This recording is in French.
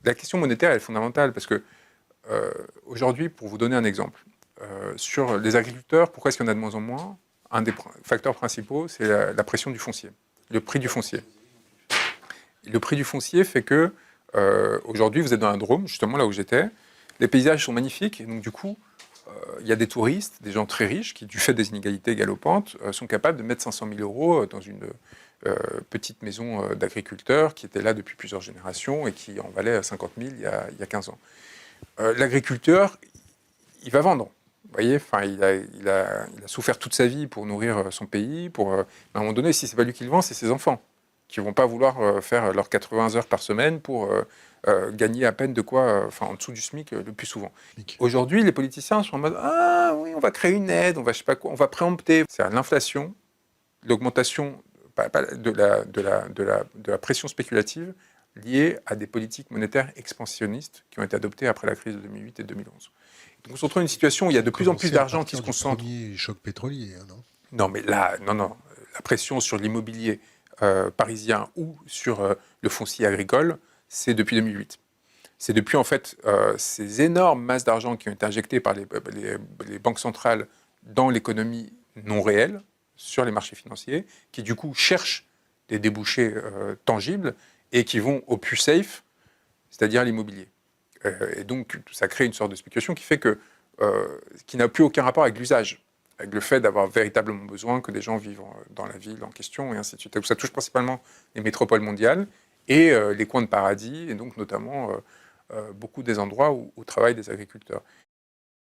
La question monétaire elle est fondamentale parce que aujourd'hui, pour vous donner un exemple, sur les agriculteurs, pourquoi est-ce qu'il y en a de moins en moins? Un des facteurs principaux, c'est la pression du foncier, le prix du foncier. Le prix du foncier fait que aujourd'hui, vous êtes dans un Drôme, justement là où j'étais, les paysages sont magnifiques, et donc du coup, il y a des touristes, des gens très riches, qui, du fait des inégalités galopantes, sont capables de mettre 500 000 euros dans une petite maison d'agriculteur qui était là depuis plusieurs générations et qui en valait 50 000 il y a 15 ans. L'agriculteur, il va vendre. Vous voyez, enfin, il a souffert toute sa vie pour nourrir son pays. À un moment donné, si c'est pas lui qui le vend, c'est ses enfants qui vont pas vouloir faire leurs 80 heures par semaine pour gagner à peine de quoi, enfin, en dessous du SMIC le plus souvent. Aujourd'hui, les politiciens sont en mode ah oui, on va créer une aide, on va je sais pas quoi, on va préempter. C'est l'inflation, l'augmentation de la pression spéculative liée à des politiques monétaires expansionnistes qui ont été adoptées après la crise de 2008 et 2011. Donc on se retrouve dans une situation où il y a de plus en plus d'argent qui se concentre. Premier choc pétrolier, non? Non, mais là, non. La pression sur l'immobilier parisien ou sur le foncier agricole, c'est depuis 2008. C'est depuis en fait ces énormes masses d'argent qui ont été injectées par les banques centrales dans l'économie non réelle, sur les marchés financiers, qui du coup cherchent des débouchés tangibles et qui vont au plus safe, c'est-à-dire l'immobilier. Et donc ça crée une sorte de spéculation qui fait qui n'a plus aucun rapport avec l'usage, avec le fait d'avoir véritablement besoin que des gens vivent dans la ville en question et ainsi de suite. Donc ça touche principalement les métropoles mondiales et les coins de paradis, et donc notamment beaucoup des endroits où travaillent des agriculteurs.